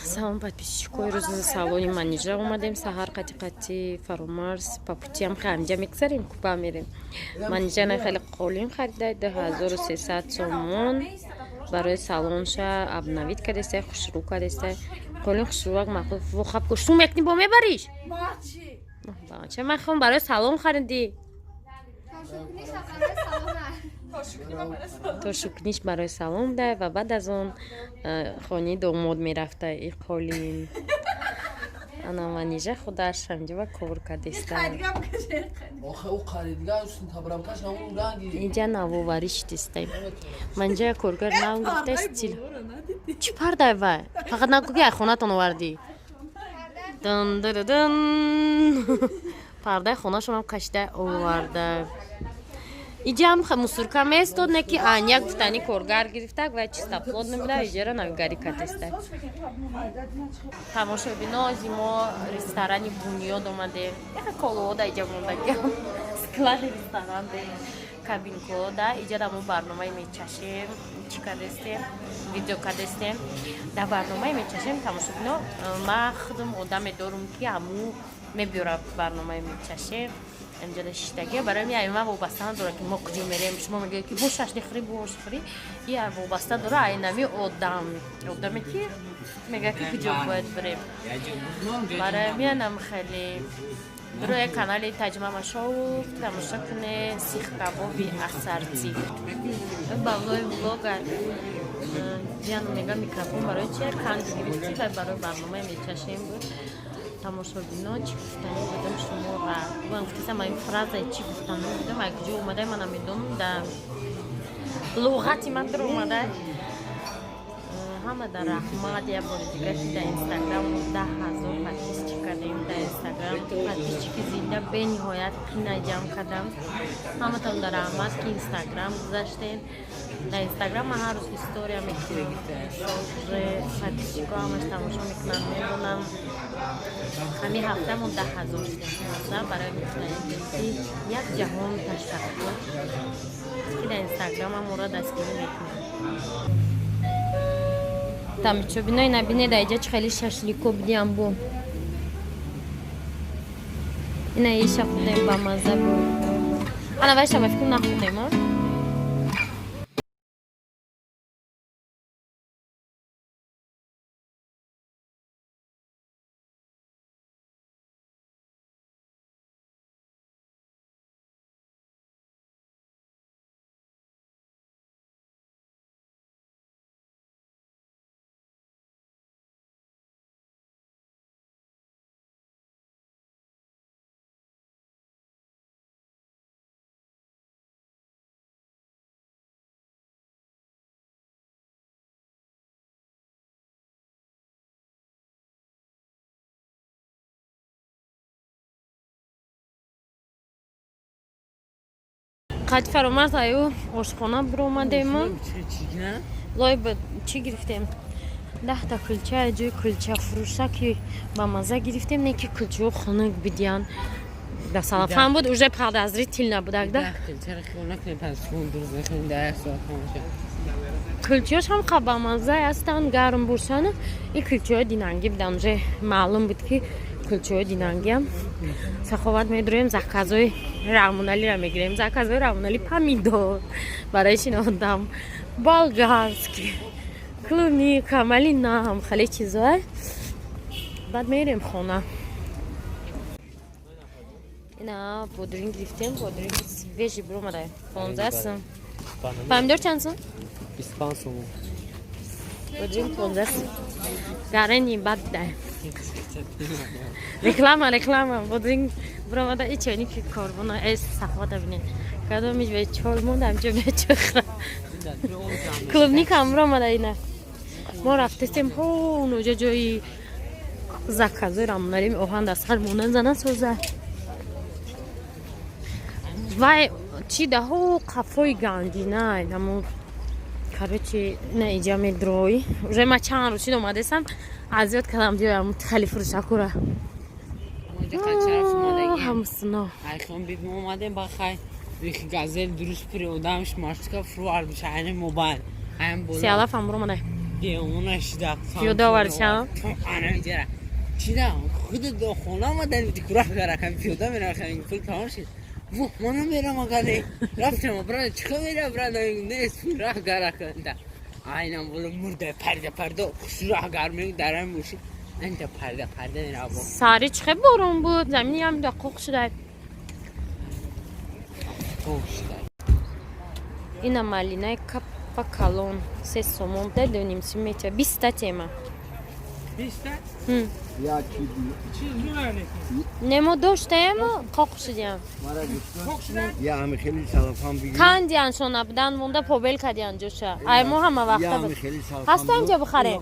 Салом подписчикои рӯзи салони манижа омадем. Саҳар қати фаромарз папутиам хамҷа мегзарем, куба мерем. Манижана хеле қолин харидае 2300 сомон барои салонша обновит кардестай, хушрӯ кардестай. Қолин хушрӯак мақул вохаб ку шум мекни бо мебариш. Бача ман хом барои салон хариди. То шукниш барои салон дай ва баъд аз он хонаи домод мерафта. И қолин ана манижа худаш ҳамҷава кор кардестай. Инҷа навовариш дестай. Манҷа коргар нав гуфта стил. Чӣ пардай вай? Фақат нагӯ ки ай хонатон овардӣ. Дун дун дун. Пардаи хонашонам кашида оварда. Иҷам мусурка местод не ки аня гуфтани коргар гирифтак ва чиста плод набуда иҷара навгари кардестай. Тамошобино зимо ресторани Бунёд омадем. Яка колода иҷа мондагам. Склад ресторан де кабинкода иҷа дамо барномаи мечашем. Чӣ кардестем? Видео кардестем. Да барномаи мечашем тамошобино ма худам одаме дорум ки аму мебиёра барномаи мечашем. Амҷада шиштагия барои ми айма вобаста надора ки мо куҷо мерем. Шумо мегӯед ки бошаш дихӯри бошхӯри. И вобаста дора айнами одаме ки мега ки куҷо бояд бирем. Барои ми анам хеле бироя канали таҷмама шоу тамоша куне сих кабоби асарци. Баллои влога ҷан мега микрофон барои чи канди гирифти ва барои барномаи мечашем буд. Тамошобино чӣ гуфтани будам шуморо ман гуфтасам ин фраза чӣ гуфтани будам ай куҷо омадай мана медонам да луғати ман дар омадай ҳама дар раҳмат я бори дигар ки дар инстаграм 10,000 подписчик кардем дар инстаграм подписчики зинда бениҳоят қина ҷамъ кардам ҳаматон дар раҳмат ки инстаграм гузаштем дар инстаграм ман ҳар рӯз история мекунам подписчико ҳамаш тамошо мекунам мебонам ҳамин ҳафтамо 10,000 шудем барои мекунем ки як ҷаҳон ташаккур ки дар инстаграм амора дастгирӣ мекунем. Тамошобинои набинеда иҷа чӣ хеле шашлико будиам бу. Ина иша худем ба мазза бу. Ана вайша ба фикр нахудем а? Қад фаромарз аю ошхона биромадем лой ба чӣ гирифтем 10 та кулча ҷои кулча фурӯша ки ба мазза гирифтем не ки кулчаҳо хунук бидиян да салафан буд уже падазри тил набудак да кулчаҳош ҳам ха ба мазза ҳастанд гарм буршан и кулчаҳои динангӣ буданд уже маълум буд ки кулчаҳои динангиам саховат медурем заказои рамоналиро мегирем заказои рамонали помидор барои шинодам болгарский клубника малина ҳам хеле чизое баъд мерем хона ина бодринг гирифтем бодринг свежи биромадай 15 сум помидор чанд сум 25 сум бодринг 15 сум гарени бад дай реклама бодринг биромада и чайники корбона эс сахвата бинен кадомиш бе чол мондам ҷо бе чохра клубника ам биромада ина мо рафтестем ҳо уноҷа ҷои заказои рамонарим оҳан дастхар монан зана соза вай чи даҳо қафои гандинай намо короче на иҷа медрои уже ма чанд рӯз шид омадесам азиёт кардам ҷоям хеле фурӯшакура ҳамсино айхон бид мо омадем ба хай вики газел дуруст пури одамш маштука фруар бишайне мобайл сиалаф ам биромадай دیوانش دا پیاده ورشم؟ آنه میجره چی دا خود دو خونه آمدن بیدی کراه گره کمی پیاده میره کمی پول تمام شد منم میرم آقاده رفتم برای چکا میره برای نیست پول راه گره کنده aynı böyle murda perde kusura garmıyor derim bu şey. Ente perde ne bu? Sarı çıkıp borun bu. Zemini hem de kokusu da. Koşta. İna malina kappa kalon. Ses somon da dönüm simmeçe. Bista tema. Bista? Hı. Ya çiğ Çizgi verdik. Nemo doşta ama kokusu diyen. Ya ami خیلی salafan bir Kan diyen sonra abdan bunda pobel kadiyan coşa. Ay muhamma Ya vakta ami bud. خیلی salafan Hasta önce bıkhare.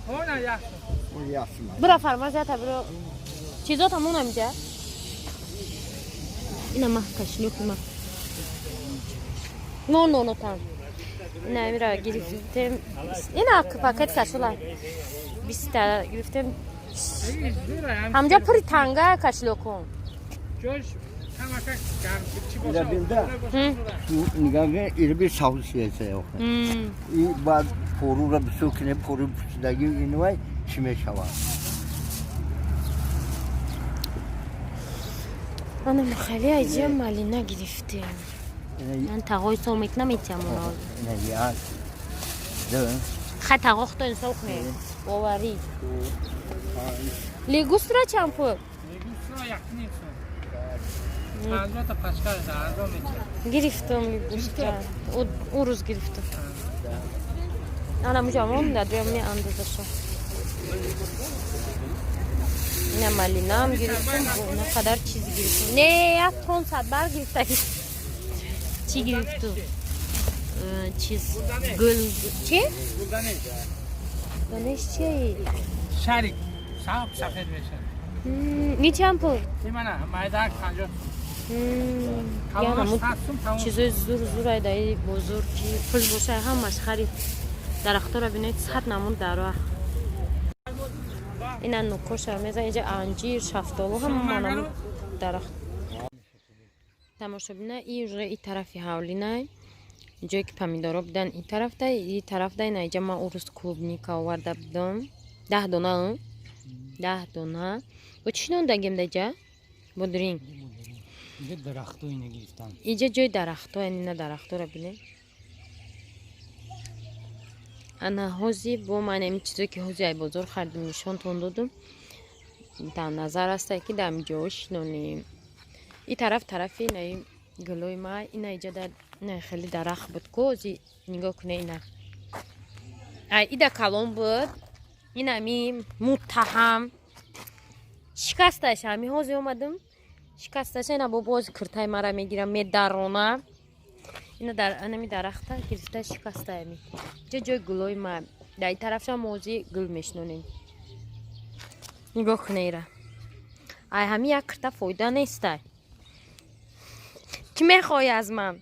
Ona yaxşı. O yaxşı Bura farmaziya tabiro. Çizo tamam amca. İna mah kaşlıyor kuma. No tam. İna bira giriftim. İna paket kaşılar. Bista giriftim. Hamca puri tanga kaşlıyor kum. Coş. Tamaka çi Ya bildi. Hı. Şu nigahı iri bir savlı şeyse yok. İyi bad porura bir sokine poru pusudagi invay çime şava. Ana mkhali ajia malina giriftim. من تقوی سومیت نمیتیم اونا Ne ya. Değil mi? خط تقوی خطا انسان کنه باوری لیگوسترا چمپو Ligustra yakın insan. Hazrata Paskal da azam için. گرفتم لیگوسترا اون روز گرفتم الان مجموعه ندارم می اندازه شو نه مالینا هم گرفتم نه قدر چیزی گرفتم نه یا تون صد بر گرفتم چی گرفتم چیز گل چی؟ Burada ne? دانش چی؟ Şerik. Sağ safet beşer. می چمپو Limana mayda kanca. یا همون Tatsum tamam. چیزای زور ایدایی بزرگی پول باشه همش خرید درختها رو بینید صد نمون درخت این نوکوش هم میزن اینجا انجیر شفتالو هم مانم درخت تماشا بینه این طرفی حولینه اینجایی که پمیدارا بدن این طرف ده اینجا من اون روز کلوبنیک آورده بدم 10 دونه 10 دونه و چی نون دگیم دیگه بودرین اینجا درخت و اینه گرفتم اینجا جای درخت ها یعنی نه درخت ها رو بینه انا حوزی با من این چیزی که حوزی های بزرگ خریدم نشان تون دادم در نظر است که در اینجاش نونیم این طرفی نه گلوی ما این اینجا در نه خیلی درخت بود کوزی نگاه کنه اینه این در کلون بود این همی متهم شکستش همی حوزی اومدم شکستش اینا با باز کرتای مرا میگیرم میدرونه اینا در انمی درخته گرفته شکسته همی جای گلوی ما در این طرف هم موزی گل میشنونیم نگاه کنه ایره ای همی یک کرتا فایده نیسته چی میخوای از من